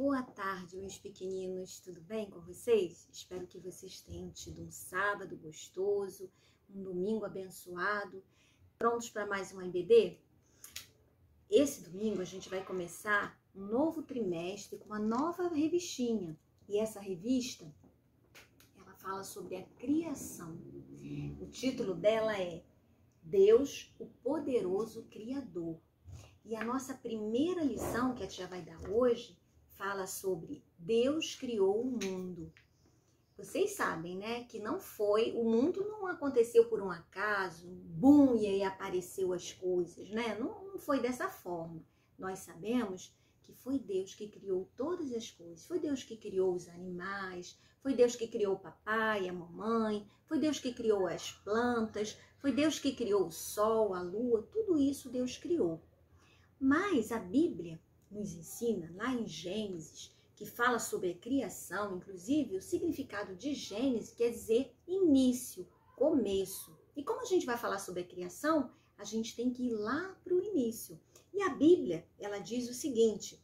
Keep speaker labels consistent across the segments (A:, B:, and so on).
A: Boa tarde, meus pequeninos, tudo bem com vocês? Espero que vocês tenham tido um sábado gostoso, um domingo abençoado. Prontos para mais um EBD? Esse domingo a gente vai começar um novo trimestre com uma nova revistinha. E essa revista, ela fala sobre a criação. O título dela é Deus, o Poderoso Criador. E a nossa primeira lição, que a tia vai dar hoje, fala sobre Deus criou o mundo. Vocês sabem, né, que o mundo não aconteceu por um acaso, bum, e aí apareceu as coisas, né? Não foi dessa forma. Nós sabemos que foi Deus que criou todas as coisas. Foi Deus que criou os animais, foi Deus que criou o papai, a mamãe, foi Deus que criou as plantas, foi Deus que criou o sol, a lua, tudo isso Deus criou. Mas a Bíblia nos ensina, lá em Gênesis, que fala sobre a criação, inclusive o significado de Gênesis quer dizer início, começo. E como a gente vai falar sobre a criação, a gente tem que ir lá para o início. E a Bíblia, ela diz o seguinte,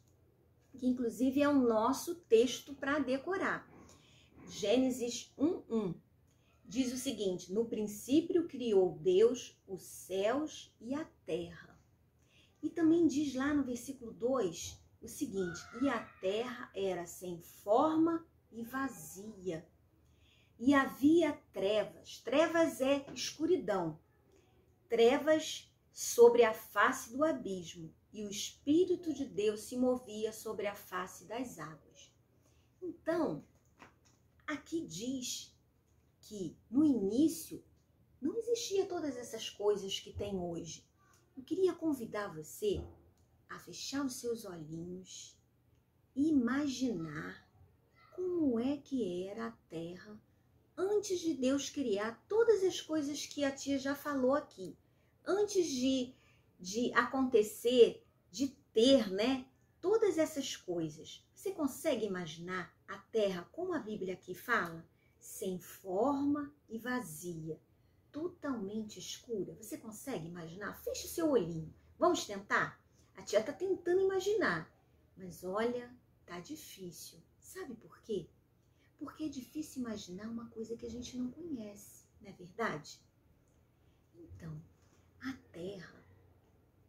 A: que inclusive é o nosso texto para decorar. Gênesis 1:1 diz o seguinte: no princípio criou Deus os céus e a terra. E também diz lá no versículo 2 o seguinte: e a terra era sem forma e vazia. E havia trevas. Trevas é escuridão. Trevas sobre a face do abismo. E o Espírito de Deus se movia sobre a face das águas. Então, aqui diz que no início não existia todas essas coisas que tem hoje. Eu queria convidar você a fechar os seus olhinhos e imaginar como é que era a Terra antes de Deus criar todas as coisas que a tia já falou aqui. Antes de acontecer, de ter, né, todas essas coisas. Você consegue imaginar a Terra, como a Bíblia aqui fala? Sem forma e vazia. Totalmente escura. Você consegue imaginar? Feche o seu olhinho. Vamos tentar? A tia tá tentando imaginar. Mas olha, tá difícil. Sabe por quê? Porque é difícil imaginar uma coisa que a gente não conhece, não é verdade? Então, a Terra,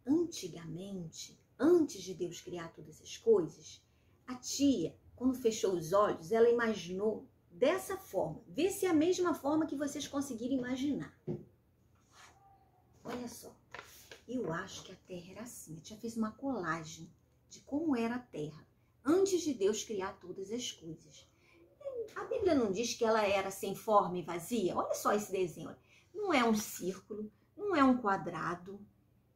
A: antigamente, antes de Deus criar todas as coisas, a tia, quando fechou os olhos, ela imaginou dessa forma. Vê se é a mesma forma que vocês conseguiram imaginar. Olha só. Eu acho que a Terra era assim. A tia fez uma colagem de como era a Terra antes de Deus criar todas as coisas. A Bíblia não diz que ela era sem forma e vazia? Olha só esse desenho. Não é um círculo, não é um quadrado.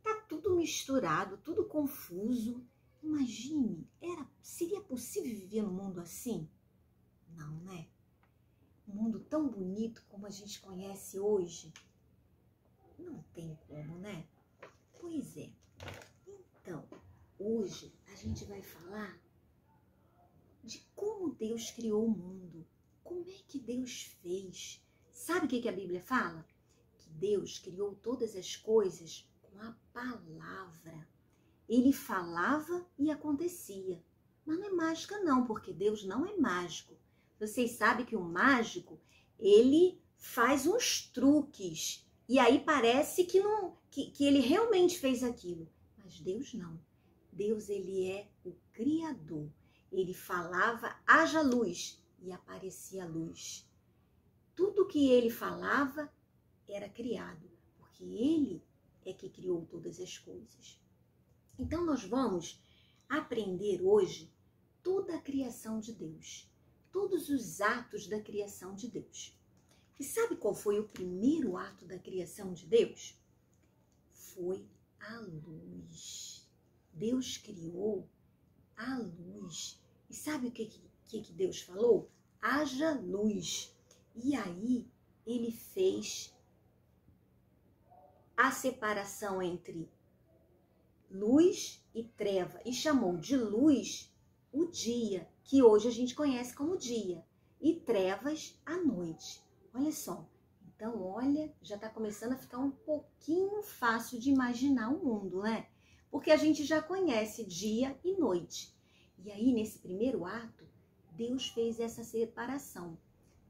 A: Tá tudo misturado, tudo confuso. Imagine, seria possível viver num mundo assim? Não, né? Um mundo tão bonito como a gente conhece hoje, não tem como, né? Pois é. Então, hoje a gente vai falar de como Deus criou o mundo. Como é que Deus fez? Sabe o que a Bíblia fala? Que Deus criou todas as coisas com a palavra. Ele falava e acontecia. Mas não é mágica não, porque Deus não é mágico. Vocês sabem que o mágico, ele faz uns truques. E aí parece que ele realmente fez aquilo. Mas Deus não. Deus, ele é o Criador. Ele falava, haja luz, e aparecia luz. Tudo que ele falava era criado, porque ele é que criou todas as coisas. Então nós vamos aprender hoje toda a criação de Deus. Todos os atos da criação de Deus. E sabe qual foi o primeiro ato da criação de Deus? Foi a luz. Deus criou a luz. E sabe o que Deus falou? Haja luz. E aí ele fez a separação entre luz e treva e chamou de luz o dia, que hoje a gente conhece como dia, e trevas a noite. Olha só, então olha, já está começando a ficar um pouquinho fácil de imaginar o mundo, né? Porque a gente já conhece dia e noite. E aí, nesse primeiro ato, Deus fez essa separação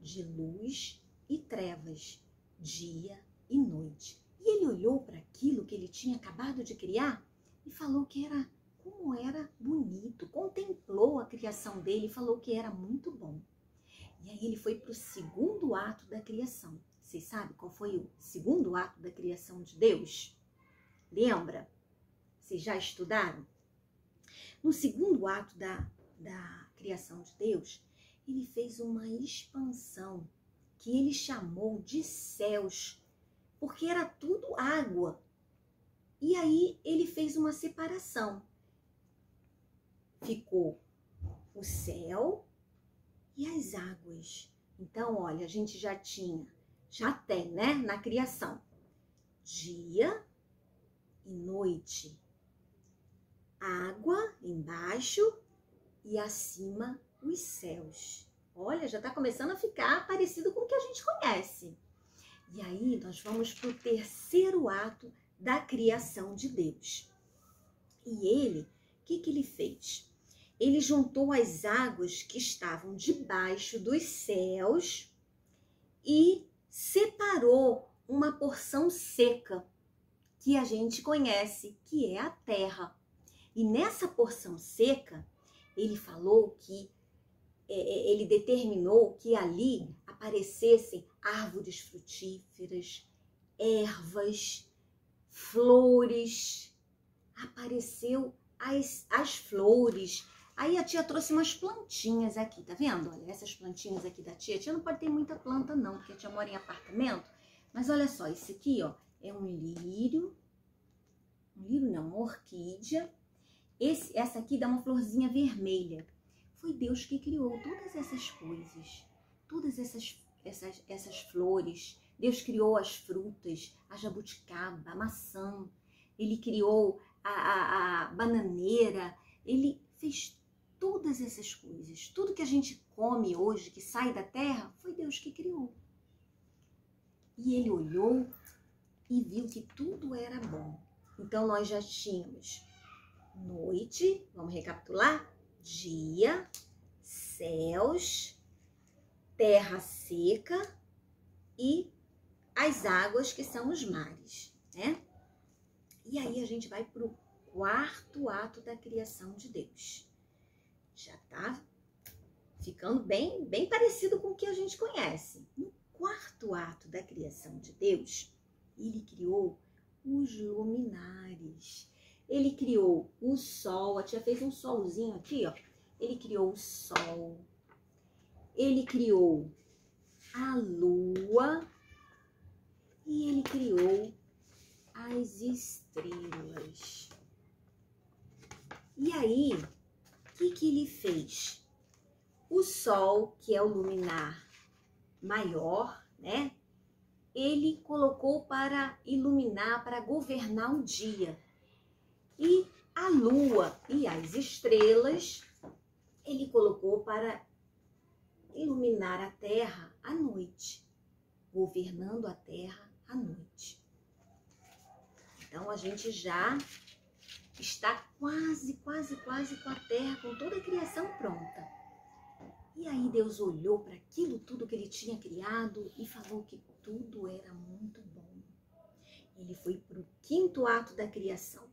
A: de luz e trevas, dia e noite. E ele olhou para aquilo que ele tinha acabado de criar e falou que como era bonito, contemplou a criação dele e falou que era muito bom. E aí ele foi para o segundo ato da criação. Vocês sabem qual foi o segundo ato da criação de Deus? Lembra? Vocês já estudaram? No segundo ato da criação de Deus, ele fez uma expansão que ele chamou de céus, porque era tudo água. E aí ele fez uma separação. Ficou o céu e as águas. Então, olha, a gente já tem, né, na criação, dia e noite, água embaixo e acima os céus. Olha, já está começando a ficar parecido com o que a gente conhece. E aí nós vamos para o terceiro ato da criação de Deus. E ele, o que ele fez? Ele juntou as águas que estavam debaixo dos céus e separou uma porção seca que a gente conhece, que é a terra. E nessa porção seca, ele falou que ele determinou que ali aparecessem árvores frutíferas, ervas, flores. Apareceu as flores. Aí a tia trouxe umas plantinhas aqui, tá vendo? Olha, essas plantinhas aqui da tia. A tia não pode ter muita planta não, porque a tia mora em apartamento. Mas olha só, esse aqui, ó, é um lírio. Um lírio não, uma orquídea. Essa aqui dá uma florzinha vermelha. Foi Deus que criou todas essas coisas, todas essas flores. Deus criou as frutas, a jabuticaba, a maçã. Ele criou a bananeira. Ele fez todas essas coisas. Tudo que a gente come hoje, que sai da terra, foi Deus que criou. E ele olhou e viu que tudo era bom. Então, nós já tínhamos noite, vamos recapitular? Dia, céus, terra seca e as águas que são os mares, né? E aí a gente vai para o quarto ato da criação de Deus. Já tá ficando bem parecido com o que a gente conhece. No quarto ato da criação de Deus, ele criou os luminares. Ele criou o sol, a tia fez um solzinho aqui, ó. Ele criou o sol, ele criou a lua e ele criou as estrelas. E aí, o que ele fez? O sol, que é o luminar maior, né? Ele colocou para iluminar, para governar o dia. E a lua e as estrelas, ele colocou para iluminar a terra à noite, governando a terra à noite. Então, a gente já está quase com a terra, com toda a criação pronta. E aí Deus olhou para aquilo tudo que ele tinha criado e falou que tudo era muito bom. Ele foi para o quinto ato da criação.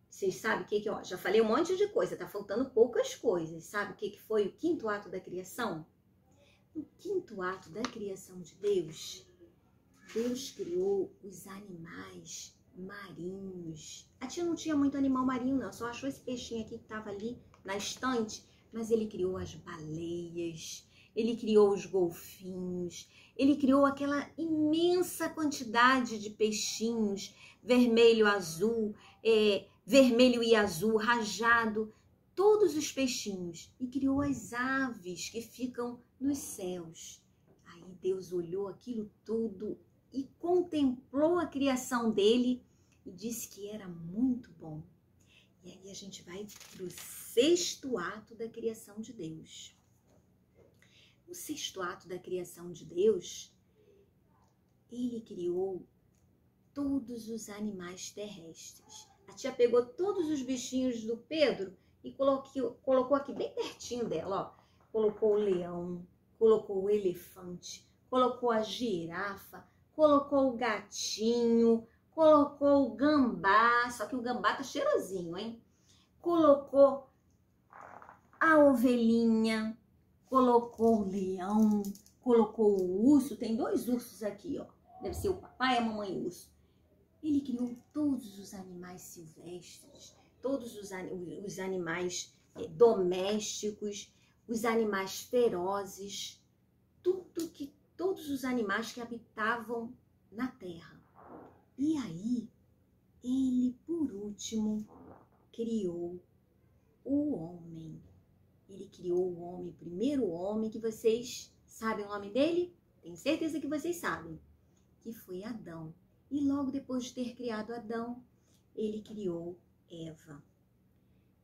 A: Vocês sabem o que ó, já falei um monte de coisa, tá faltando poucas coisas. Sabe o que foi o quinto ato da criação? No quinto ato da criação de Deus, Deus criou os animais marinhos. A tia não tinha muito animal marinho não, só achou esse peixinho aqui que estava ali na estante, mas ele criou as baleias, ele criou os golfinhos, ele criou aquela imensa quantidade de peixinhos, vermelho, azul, vermelho e azul, rajado, todos os peixinhos, e criou as aves que ficam nos céus. Aí Deus olhou aquilo tudo e contemplou a criação dele e disse que era muito bom. E aí a gente vai para o sexto ato da criação de Deus. O sexto ato da criação de Deus, ele criou todos os animais terrestres. A tia pegou todos os bichinhos do Pedro e colocou aqui bem pertinho dela, ó. Colocou o leão, colocou o elefante, colocou a girafa, colocou o gatinho, colocou o gambá, só que o gambá tá cheirosinho, hein? Colocou a ovelhinha, colocou o leão, colocou o urso, tem 2 ursos aqui, ó. Deve ser o papai e a mamãe urso. Ele criou todos os animais silvestres, todos os animais domésticos, os animais ferozes, todos os animais que habitavam na terra. E aí, ele, por último, criou o homem. Ele criou o homem, o primeiro homem, que vocês sabem o nome dele? Tenho certeza que vocês sabem. Que foi Adão. E logo depois de ter criado Adão, ele criou Eva.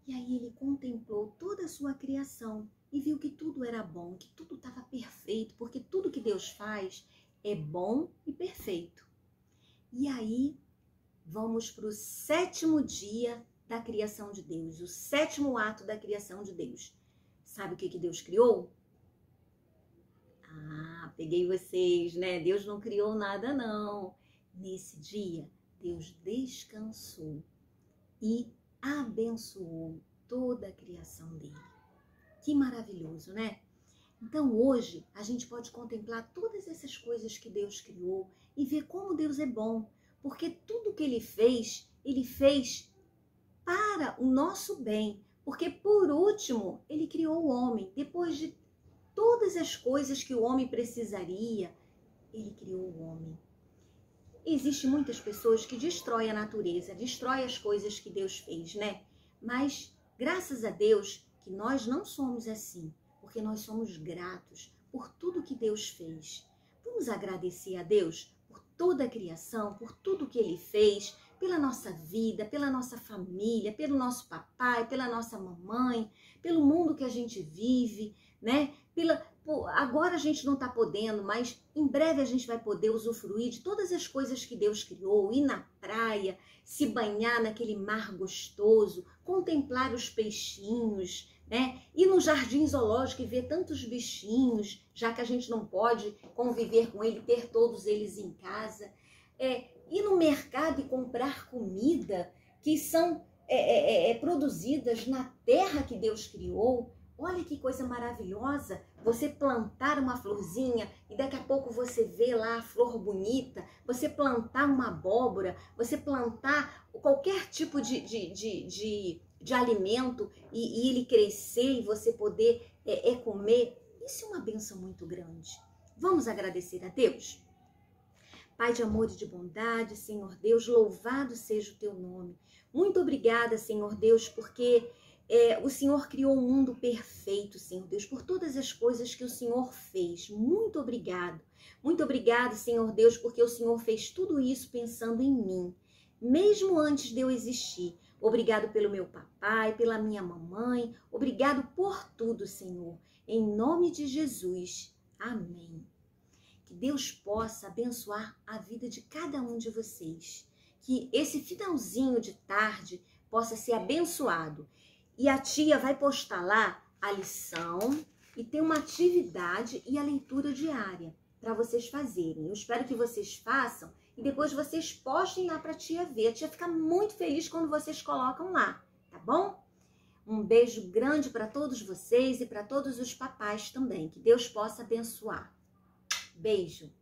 A: E aí ele contemplou toda a sua criação e viu que tudo era bom, que tudo estava perfeito, porque tudo que Deus faz é bom e perfeito. E aí vamos para o 7º dia da criação de Deus, o 7º ato da criação de Deus. Sabe o que Deus criou? Ah, peguei vocês, né? Deus não criou nada, não. Nesse dia, Deus descansou e abençoou toda a criação dele. Que maravilhoso, né? Então hoje a gente pode contemplar todas essas coisas que Deus criou e ver como Deus é bom, porque tudo que ele fez para o nosso bem, porque por último ele criou o homem. Depois de todas as coisas que o homem precisaria, ele criou o homem. Existem muitas pessoas que destroem a natureza, destroem as coisas que Deus fez, né? Mas graças a Deus que nós não somos assim, porque nós somos gratos por tudo que Deus fez. Vamos agradecer a Deus por toda a criação, por tudo que Ele fez, pela nossa vida, pela nossa família, pelo nosso papai, pela nossa mamãe, pelo mundo que a gente vive, né? Agora a gente não está podendo, mas em breve a gente vai poder usufruir de todas as coisas que Deus criou, ir na praia, se banhar naquele mar gostoso, contemplar os peixinhos, né? Ir no jardim zoológico e ver tantos bichinhos, já que a gente não pode conviver com ele, ter todos eles em casa. Ir no mercado e comprar comida que são produzidas na terra que Deus criou. Olha que coisa maravilhosa, você plantar uma florzinha e daqui a pouco você vê lá a flor bonita, você plantar uma abóbora, você plantar qualquer tipo de alimento e ele crescer e você poder comer. Isso é uma bênção muito grande. Vamos agradecer a Deus? Pai de amor e de bondade, Senhor Deus, louvado seja o teu nome. Muito obrigada, Senhor Deus, porque o Senhor criou um mundo perfeito, Senhor Deus, por todas as coisas que o Senhor fez. Muito obrigado. Muito obrigado, Senhor Deus, porque o Senhor fez tudo isso pensando em mim, mesmo antes de eu existir. Obrigado pelo meu papai, pela minha mamãe. Obrigado por tudo, Senhor. Em nome de Jesus. Amém. Que Deus possa abençoar a vida de cada um de vocês. Que esse finalzinho de tarde possa ser abençoado. E a tia vai postar lá a lição e tem uma atividade e a leitura diária para vocês fazerem. Eu espero que vocês façam e depois vocês postem lá para a tia ver. A tia fica muito feliz quando vocês colocam lá, tá bom? Um beijo grande para todos vocês e para todos os papais também. Que Deus possa abençoar. Beijo!